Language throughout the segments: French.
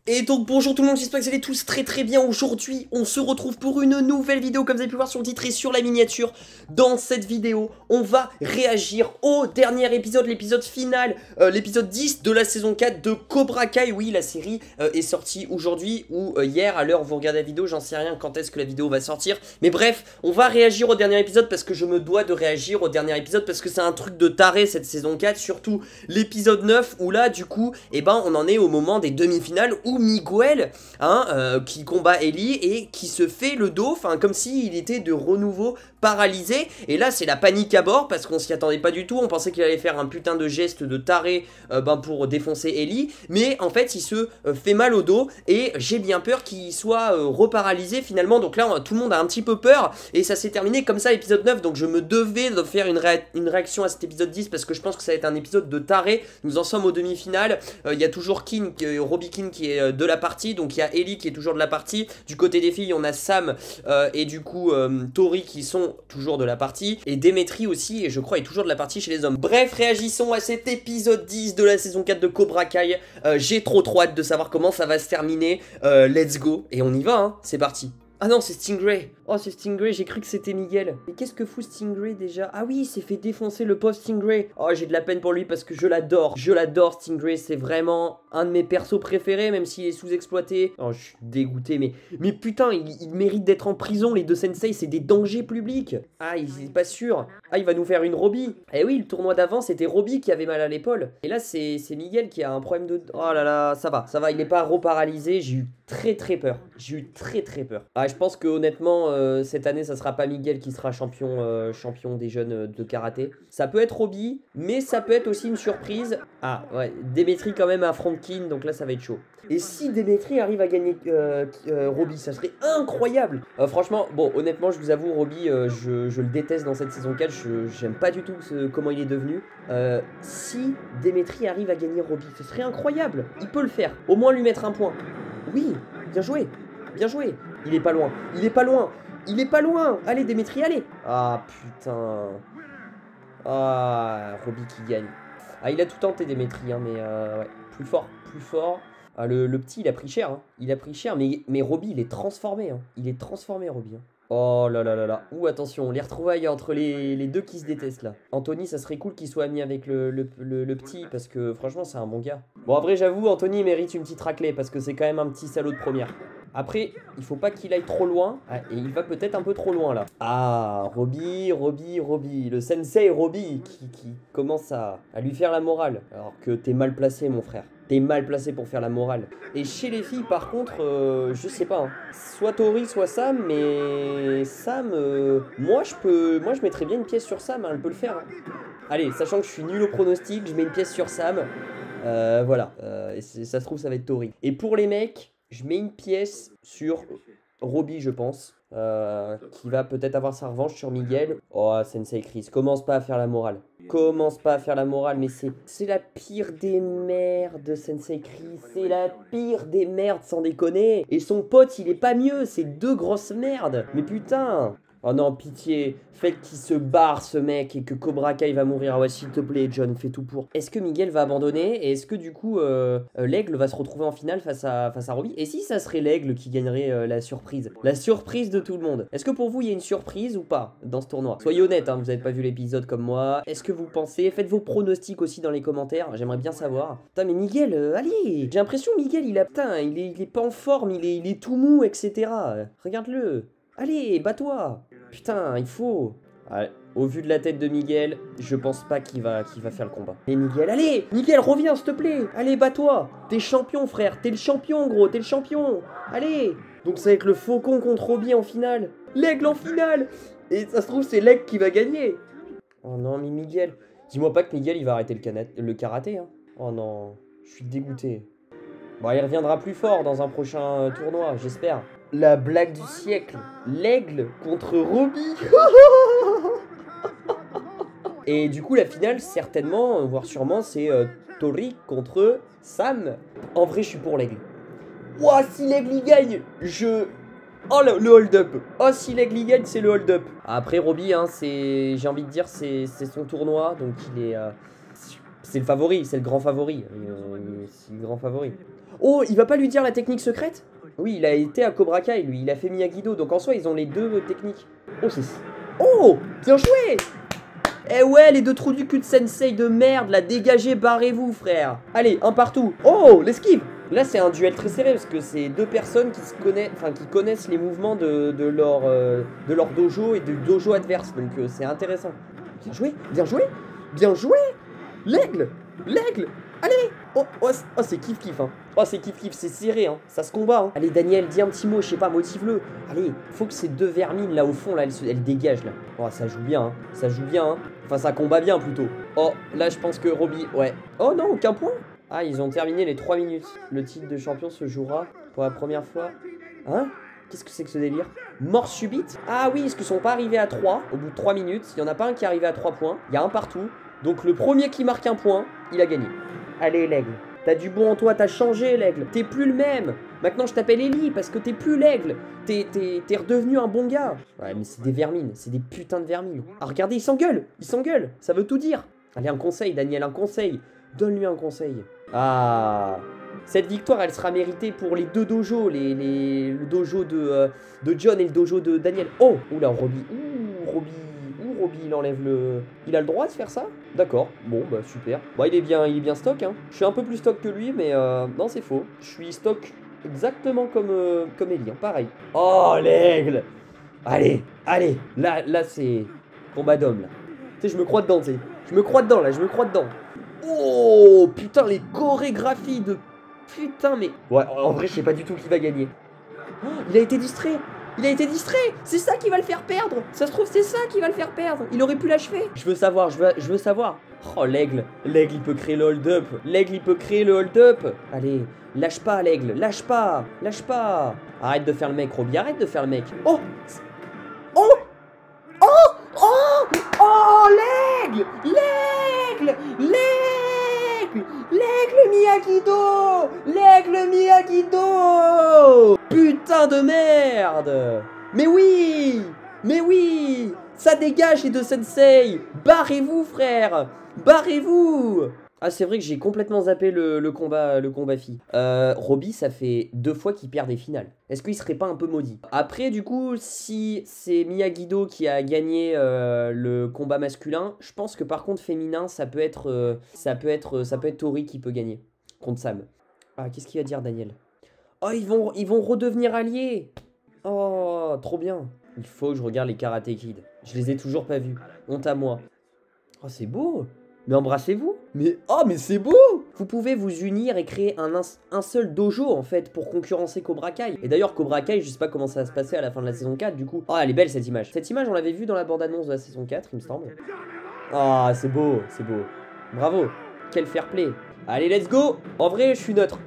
Et donc bonjour tout le monde, j'espère que vous allez tous très bien. Aujourd'hui on se retrouve pour une nouvelle vidéo, comme vous avez pu voir sur le titre et sur la miniature. Dans cette vidéo on va réagir au dernier épisode, l'épisode final, l'épisode 10 de la saison 4 de Cobra Kai. Oui, la série est sortie aujourd'hui ou hier, à l'heure où vous regardez la vidéo, j'en sais rien quand est-ce que la vidéo va sortir. Mais bref, on va réagir au dernier épisode parce que je me dois de réagir au dernier épisode, parce que c'est un truc de taré cette saison 4, surtout l'épisode 9 où là du coup, eh ben, on en est au moment des demi-finales où Miguel, qui combat Ellie et qui se fait le dos, comme s'il était de renouveau paralysé. Et là c'est la panique à bord parce qu'on s'y attendait pas du tout. On pensait qu'il allait faire un putain de geste de taré pour défoncer Ellie, mais en fait il se fait mal au dos et j'ai bien peur qu'il soit reparalysé finalement. Donc là tout le monde a un petit peu peur et ça s'est terminé comme ça l'épisode 9. Donc je me devais de faire une réaction à cet épisode 10 parce que je pense que ça va être un épisode de taré. Nous en sommes aux demi-finales. Il y a toujours Robbie Keane qui est de la partie, donc il y a Ellie qui est toujours de la partie. Du côté des filles on a Sam et du coup Tori qui sont toujours de la partie, et Demetri aussi, et je crois est toujours de la partie chez les hommes. Bref, réagissons à cet épisode 10 de la saison 4 de Cobra Kai. J'ai trop hâte de savoir comment ça va se terminer. Let's go, et on y va, hein. C'est parti. Ah non, c'est Stingray. Oh, c'est Stingray, j'ai cru que c'était Miguel. Mais qu'est-ce que fout Stingray déjà? Ah oui, il s'est fait défoncer le pauvre Stingray. Oh, j'ai de la peine pour lui parce que je l'adore. Je l'adore, Stingray, c'est vraiment un de mes persos préférés, même s'il est sous-exploité. Oh, je suis dégoûté, mais putain, il mérite d'être en prison, les deux sensei, c'est des dangers publics. Ah, il est pas sûr. Ah, il va nous faire une Robbie. Eh oui, le tournoi d'avant, c'était Robbie qui avait mal à l'épaule. Et là, c'est Miguel qui a un problème de... Oh là là, ça va, il est pas reparalysé. J'ai eu très peur. J'ai eu très peur. Ah, je pense que honnêtement, cette année, ça sera pas Miguel qui sera champion, champion des jeunes de karaté. Ça peut être Robbie, mais ça peut être aussi une surprise. Ah, ouais, Demetri quand même affronte Keane, donc là, ça va être chaud. Et si Demetri arrive à gagner Robbie, ça serait incroyable. Franchement, bon, honnêtement, je vous avoue, Robbie, je le déteste dans cette saison 4. J'aime pas du tout comment il est devenu. Si Demetri arrive à gagner Robbie, ce serait incroyable. Il peut le faire. Au moins lui mettre un point. Oui, bien joué. Bien joué. Il est pas loin. Il est pas loin. Il est pas loin. Allez, Demetri, allez. Ah, putain. Ah, Robbie qui gagne. Ah, il a tout tenté, Demetri, hein, mais ouais. Plus fort, plus fort. Ah, le petit, il a pris cher. Hein. Il a pris cher, mais Robbie, il est transformé. Hein. Il est transformé, Robbie. Hein. Oh là là là là. Ouh, attention, les retrouvailles entre les deux qui se détestent là. Anthony, ça serait cool qu'il soit ami avec le petit, parce que franchement, c'est un bon gars. Bon, après, j'avoue, Anthony mérite une petite raclée, parce que c'est quand même un petit salaud de première. Après, il faut pas qu'il aille trop loin. Ah, et il va peut-être un peu trop loin là. Ah, Robbie. Le sensei Robbie qui commence à lui faire la morale. Alors que t'es mal placé, mon frère. T'es mal placé pour faire la morale. Et chez les filles, par contre, je sais pas. Hein. Soit Tori, soit Sam, mais Sam, moi je mettrais bien une pièce sur Sam. Hein, elle peut le faire. Hein. Allez, sachant que je suis nul au pronostic, je mets une pièce sur Sam. Voilà. Et ça se trouve, ça va être Tori. Et pour les mecs, je mets une pièce sur Robbie, je pense, qui va peut-être avoir sa revanche sur Miguel. Oh, Sensei Chris, commence pas à faire la morale. Commence pas à faire la morale, mais c'est la pire des merdes, Sensei Chris. C'est la pire des merdes, sans déconner. Et son pote, il est pas mieux, c'est deux grosses merdes. Mais putain. Oh non, pitié, faites qu'il se barre ce mec et que Cobra Kai va mourir. Ah ouais, s'il te plaît, John, fais tout pour. Est-ce que Miguel va abandonner? Et est-ce que du coup, l'aigle va se retrouver en finale face à Robbie? Et si ça serait l'aigle qui gagnerait la surprise? La surprise de tout le monde. Est-ce que pour vous, il y a une surprise ou pas dans ce tournoi? Soyez honnête, hein, vous n'avez pas vu l'épisode comme moi. Est-ce que vous pensez? Faites vos pronostics aussi dans les commentaires, j'aimerais bien savoir. Putain, mais Miguel, allez! J'ai l'impression, Miguel, putain, il est pas en forme, il est tout mou, etc. Regarde-le. Allez, bats-toi. Putain, il faut. Allez, au vu de la tête de Miguel, je pense pas qu'il va faire le combat. Mais Miguel, allez, Miguel, reviens, s'il te plaît. Allez, bats-toi. T'es champion, frère. T'es le champion, gros. T'es le champion. Allez. Donc c'est avec le faucon contre Robbie en finale. L'aigle en finale. Et ça se trouve, c'est l'aigle qui va gagner. Oh non, mais Miguel. Dis-moi pas que Miguel, il va arrêter le karaté. Hein. Oh non, je suis dégoûté. Bon, il reviendra plus fort dans un prochain tournoi, j'espère. La blague du siècle. L'aigle contre Robbie. Et du coup, la finale, certainement, voire sûrement, c'est Tori contre Sam. En vrai, je suis pour l'aigle. Ouah, si l'aigle il gagne, Oh, le hold-up. Oh, si l'aigle il gagne, c'est le hold-up. Après, Robbie, hein, j'ai envie de dire, c'est son tournoi, donc il est... C'est le favori, c'est le grand favori. C'est le grand favori. Oh, il va pas lui dire la technique secrète? Oui, il a été à Cobra Kai, lui. Il a fait Miyagi-Do. Donc en soi, ils ont les deux techniques. Oh, c'est... Oh, bien joué! Eh ouais, les deux trous du cul de Sensei de merde, là, dégagez, barrez-vous, frère. Allez, un partout. Oh, l'esquive. Là, c'est un duel très serré, parce que c'est deux personnes qui se connaissent, enfin, qui connaissent les mouvements de leur dojo et du dojo adverse. Donc, c'est intéressant. Bien joué, bien joué, bien joué. L'aigle, l'aigle. Allez. Oh, c'est kiff-kiff, hein. Oh, c'est kiff-kiff, c'est serré, hein. Ça se combat, hein. Allez, Daniel, dis un petit mot, je sais pas, motive-le. Allez, faut que ces deux vermines, là, au fond, là, elles dégagent, là. Oh, ça joue bien, hein. Ça joue bien, hein. Enfin, ça combat bien, plutôt. Oh, là, je pense que Robbie, ouais. Oh, non, aucun point. Ah, ils ont terminé les 3 minutes. Le titre de champion se jouera pour la première fois. Hein? Qu'est-ce que c'est que ce délire? Mort subite? Ah oui, est-ce qu'ils sont pas arrivés à 3 au bout de 3 minutes? Il y en a pas un qui est arrivé à 3 points. Il y a un partout. Donc, le premier qui marque un point, il a gagné. Allez, l'aigle. T'as du bon en toi, t'as changé, l'aigle. T'es plus le même. Maintenant, je t'appelle Ellie parce que t'es plus l'aigle. T'es redevenu un bon gars. Ouais, mais c'est des vermines. C'est des putains de vermines. Ah, regardez, ils s'engueulent. Ils s'engueulent. Ça veut tout dire. Allez, un conseil, Daniel, un conseil. Donne-lui un conseil. Ah. Cette victoire, elle sera méritée pour les deux dojos. Le dojo de John et le dojo de Daniel. Oh, oula, Robbie. Robbie, il enlève le... Il a le droit de faire ça? D'accord, bon, bah super. Bon, il est bien stock, hein. Je suis un peu plus stock que lui, mais non, c'est faux. Je suis stock exactement comme Ellie, hein, pareil. Oh, l'aigle. Allez, là, c'est combat d'homme, là. Tu sais, je me crois dedans, tu sais. Je me crois dedans, là, je me crois dedans. Oh, putain, les chorégraphies de... Putain, mais... Ouais, en vrai, je sais pas du tout qui va gagner. Oh, il a été distrait. Il a été distrait. C'est ça qui va le faire perdre. Ça se trouve, c'est ça qui va le faire perdre. Il aurait pu l'achever. Je veux savoir, je veux savoir. Oh, l'aigle. L'aigle, il peut créer le hold-up. L'aigle, il peut créer le hold-up. Allez, lâche pas, l'aigle. Lâche pas. Lâche pas. Arrête de faire le mec, Robbie. Arrête de faire le mec. Oh. Oh. Oh. Oh. Oh, l'aigle. L'aigle. L'aigle. L'aigle Miyagi-Do. L'aigle Miyagi-Do. Putain de merde. Mais oui. Mais oui. Ça dégage les deux sensei. Barrez-vous, frère. Barrez-vous. Ah, c'est vrai que j'ai complètement zappé le combat fille. Robbie, ça fait 2 fois qu'il perd des finales. Est-ce qu'il serait pas un peu maudit? Après, du coup, si c'est Miyagi-Do qui a gagné le combat masculin, je pense que par contre, féminin, ça peut être Tori qui peut gagner contre Sam. Ah, qu'est-ce qu'il va dire, Daniel? Oh, ils vont redevenir alliés. Oh, trop bien. Il faut que je regarde les Karate Kid. Je les ai toujours pas vus. Honte à moi. Oh, c'est beau. Mais embrassez-vous. Mais oh, mais c'est beau. Vous pouvez vous unir et créer un seul dojo en fait pour concurrencer Cobra Kai. Et d'ailleurs Cobra Kai, je sais pas comment ça va se passer à la fin de la saison 4 du coup. Oh, elle est belle cette image. Cette image on l'avait vue dans la bande-annonce de la saison 4 il me semble. Ah, c'est beau, c'est beau. Bravo. Quel fair play. Allez, let's go. En vrai, je suis neutre,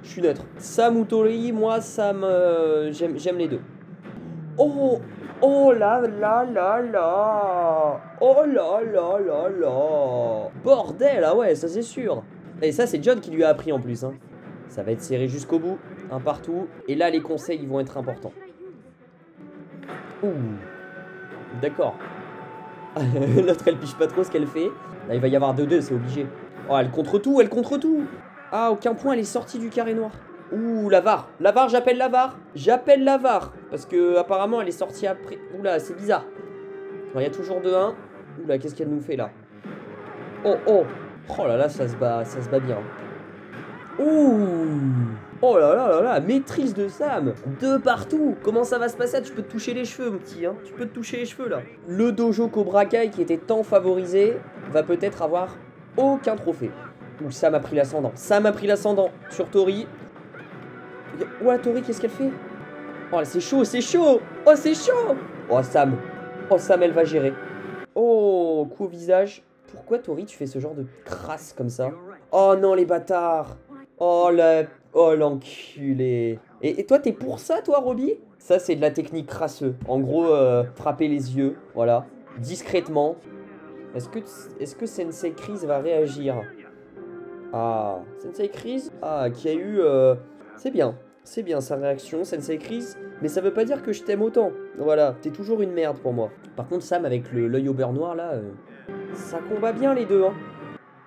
Sam ou Tori, moi Sam, j'aime les deux. Oh. Oh là là là là. Oh là là là là. Bordel, ah ouais, ça c'est sûr. Et ça c'est John qui lui a appris en plus, hein. Ça va être serré jusqu'au bout, un partout. Et là les conseils ils vont être importants. Ouh. D'accord. L'autre elle piche pas trop ce qu'elle fait. Là il va y avoir 2-2, c'est obligé. Oh, elle contre tout, Ah, aucun point, elle est sortie du carré noir. Ouh, la VAR. La VAR, j'appelle la VAR. J'appelle la VAR. Parce que apparemment elle est sortie après. Oula, c'est bizarre. Il y a toujours 2-1. Oula, qu'est-ce qu'elle nous fait là? Oh, oh. Oh là là, ça se bat bien. Ouh. Oh là là là là, maîtrise de Sam. 2 partout. Comment ça va se passer? Tu peux te toucher les cheveux, mon petit, hein. Tu peux te toucher les cheveux là. Le dojo Cobra Kai qui était tant favorisé va peut-être avoir aucun trophée. Ouh, Sam a pris l'ascendant. Sam a pris l'ascendant sur Tori. Ouais, Tori, qu'est-ce qu'elle fait? Oh, c'est chaud, c'est chaud. Oh, c'est chaud. Oh, Sam. Oh, Sam, elle va gérer. Oh, coup au visage. Pourquoi, Tori, tu fais ce genre de crasse comme ça? Oh non, les bâtards. Oh, l'enculé. Et toi, t'es pour ça, toi, Robbie? Ça, c'est de la technique crasseuse. En gros, frapper les yeux. Voilà. Discrètement. Est-ce que Sensei Chris va réagir? Ah, Sensei Chris? Ah, qui a eu... C'est bien sa réaction, Sensei Chris, mais ça veut pas dire que je t'aime autant. Voilà, t'es toujours une merde pour moi. Par contre, Sam avec l'œil au beurre noir là, ça combat bien les deux, hein.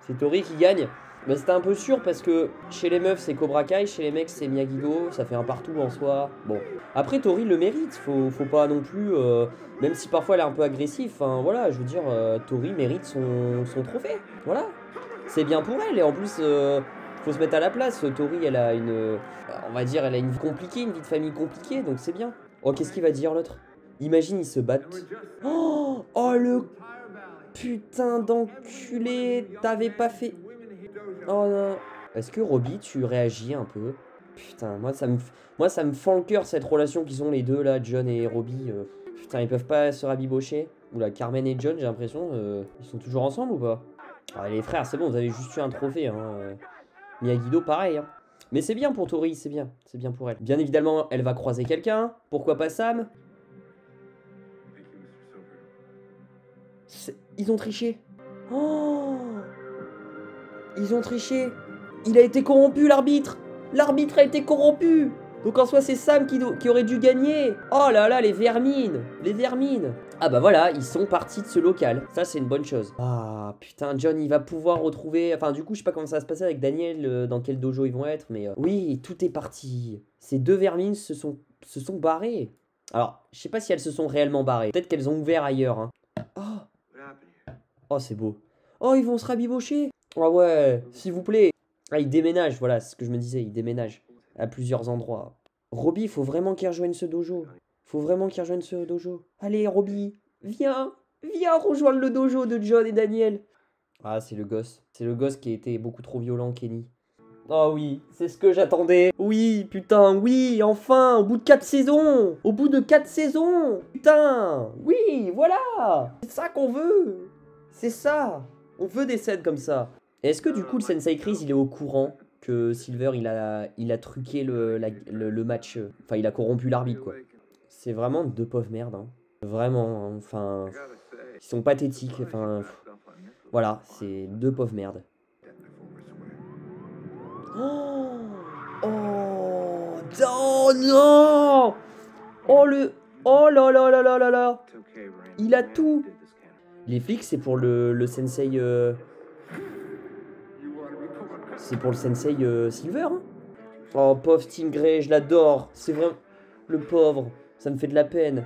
C'est Tori qui gagne. Mais c'était un peu sûr parce que chez les meufs c'est Cobra Kai, chez les mecs c'est Miyagi-Do, ça fait un partout en soi. Bon. Après Tori le mérite, faut pas non plus, même si parfois elle est un peu agressive, enfin voilà, je veux dire, Tori mérite son trophée, voilà. C'est bien pour elle et en plus, faut se mettre à la place, Tori elle a une, on va dire, elle a une vie compliquée, une vie de famille compliquée, donc c'est bien. Oh, qu'est-ce qu'il va dire l'autre? Imagine ils se battent. Oh, oh le putain d'enculé, t'avais pas fait... Oh non. Est-ce que Robbie, tu réagis un peu? Putain, moi ça me fend le cœur cette relation qu'ils ont les deux là, John et Robbie. Putain, ils peuvent pas se rabibocher. Oula, Carmen et John, j'ai l'impression, ils sont toujours ensemble ou pas? Ah, les frères, c'est bon, vous avez juste eu un trophée. Hein. Miyagi-Do, pareil. Hein. Mais c'est bien pour Tori, c'est bien pour elle. Bien évidemment, elle va croiser quelqu'un. Pourquoi pas Sam? Ils ont triché. Oh! Ils ont triché. Il a été corrompu, l'arbitre. L'arbitre a été corrompu. Donc en soi, c'est Sam qui aurait dû gagner. Oh là là, les vermines. Les vermines. Ah bah voilà, ils sont partis de ce local. Ça, c'est une bonne chose. Ah putain, John, il va pouvoir retrouver... Enfin, du coup, je sais pas comment ça va se passer avec Daniel, dans quel dojo ils vont être. Mais oui, tout est parti. Ces deux vermines se sont barrées. Alors, je sais pas si elles se sont réellement barrées. Peut-être qu'elles ont ouvert ailleurs. Hein. Oh, c'est beau. Oh, ils vont se rabibocher. Ah ouais, s'il vous plaît. Ah, ils déménagent, voilà, c'est ce que je me disais, ils déménagent à plusieurs endroits. Robbie, il faut vraiment qu'il rejoigne ce dojo. Faut vraiment qu'il rejoigne ce dojo. Allez, Robbie, viens rejoindre le dojo de John et Daniel. Ah, c'est le gosse. C'est le gosse qui a été beaucoup trop violent, Kenny. Oh oui, c'est ce que j'attendais. Oui, putain, oui, enfin, au bout de 4 saisons. Au bout de 4 saisons. Putain, oui, voilà. C'est ça qu'on veut. C'est ça. On veut des scènes comme ça. Est-ce que du coup le Sensei Chris il est au courant que Silver il a truqué le match, enfin il a corrompu l'arbitre quoi. C'est vraiment deux pauvres merdes, hein. Vraiment, hein. Enfin, ils sont pathétiques, enfin, voilà, c'est deux pauvres merdes. Oh, oh non. Oh là là là là là là. Il a tout. Les flics c'est pour le Sensei... C'est pour le Sensei Silver. Hein. Oh, pauvre Stingray, je l'adore. C'est vraiment... Le pauvre, ça me fait de la peine.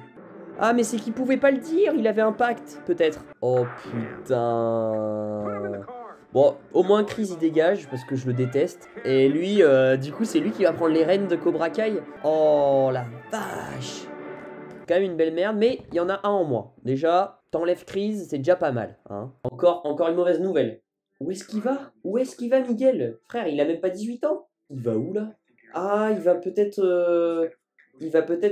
Ah, mais c'est qu'il pouvait pas le dire. Il avait un pacte, peut-être. Oh, putain. Bon, au moins Chris, il dégage, parce que je le déteste. Et lui, du coup, c'est lui qui va prendre les rênes de Cobra Kai. Oh, la vache. Quand même une belle merde, mais il y en a un en moins. Déjà, t'enlèves Chris, c'est déjà pas mal. Hein. Encore une mauvaise nouvelle. Où est-ce qu'il va? Où est-ce qu'il va, Miguel? Frère, il a même pas 18 ans. Il va où, là? Ah, il va peut-être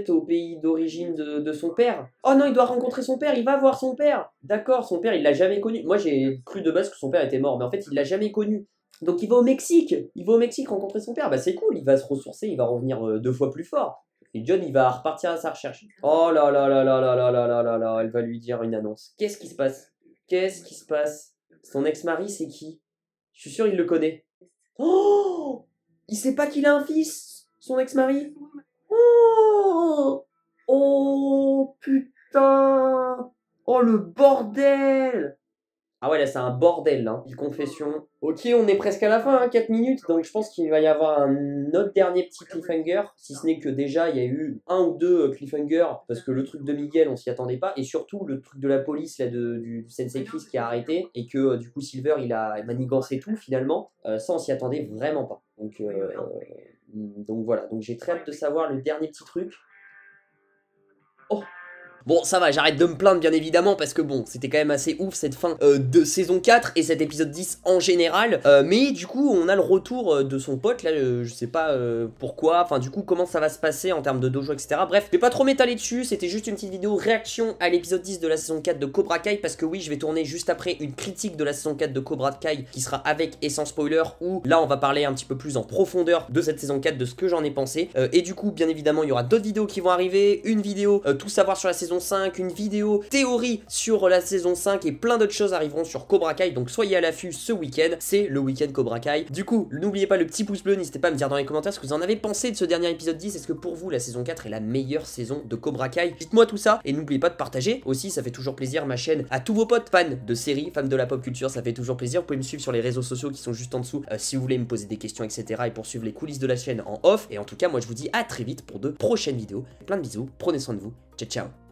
au pays d'origine de son père. Oh non, il doit rencontrer son père, il va voir son père. D'accord, son père, il l'a jamais connu. Moi, j'ai cru de base que son père était mort, mais en fait, il l'a jamais connu. Donc, il va au Mexique. Il va au Mexique rencontrer son père. Bah, c'est cool, il va se ressourcer, il va revenir 2 fois plus fort. Et John, il va repartir à sa recherche. Oh là là là là là là là là là là, elle va lui dire une annonce. Qu'est-ce qui se passe? Qu'est-ce qui se passe? Son ex-mari, c'est qui? Je suis sûr il le connaît. Oh! Il sait pas qu'il a un fils, son ex-mari? Oh! Oh, putain! Oh, le bordel! Ah ouais, là, c'est un bordel, hein. Une confession. Ok, on est presque à la fin, hein, 4 minutes. Donc, je pense qu'il va y avoir un autre dernier petit cliffhanger. Si ce n'est que déjà, il y a eu 1 ou 2 cliffhangers. Parce que le truc de Miguel, on s'y attendait pas. Et surtout, le truc de la police, là, du Sensei Chris qui a arrêté. Et que, du coup, Silver, il a manigancé tout, finalement. Ça, on s'y attendait vraiment pas. Donc voilà. Donc, j'ai très hâte de savoir le dernier petit truc. Oh! Bon, ça va, j'arrête de me plaindre bien évidemment parce que bon, c'était quand même assez ouf cette fin de saison 4 et cet épisode 10 en général. Mais du coup, on a le retour de son pote là, je sais pas pourquoi, enfin du coup, comment ça va se passer en termes de dojo, etc. Bref, je vais pas trop m'étaler dessus, c'était juste une petite vidéo réaction à l'épisode 10 de la saison 4 de Cobra Kai parce que oui, je vais tourner juste après une critique de la saison 4 de Cobra Kai qui sera avec et sans spoiler où là, on va parler un petit peu plus en profondeur de cette saison 4, de ce que j'en ai pensé. Et du coup, bien évidemment, il y aura d'autres vidéos qui vont arriver, une vidéo tout savoir sur la saison saison 5, une vidéo théorie sur la saison 5 et plein d'autres choses arriveront sur Cobra Kai, donc soyez à l'affût ce week-end, c'est le week-end Cobra Kai. Du coup, n'oubliez pas le petit pouce bleu, n'hésitez pas à me dire dans les commentaires ce que vous en avez pensé de ce dernier épisode 10, est-ce que pour vous la saison 4 est la meilleure saison de Cobra Kai? Dites-moi tout ça et n'oubliez pas de partager aussi, ça fait toujours plaisir ma chaîne à tous vos potes fans de séries, fans de la pop culture, ça fait toujours plaisir. Vous pouvez me suivre sur les réseaux sociaux qui sont juste en dessous si vous voulez me poser des questions etc. et poursuivre les coulisses de la chaîne en off. Et en tout cas moi je vous dis à très vite pour de prochaines vidéos. Plein de bisous, prenez soin de vous, ciao ciao.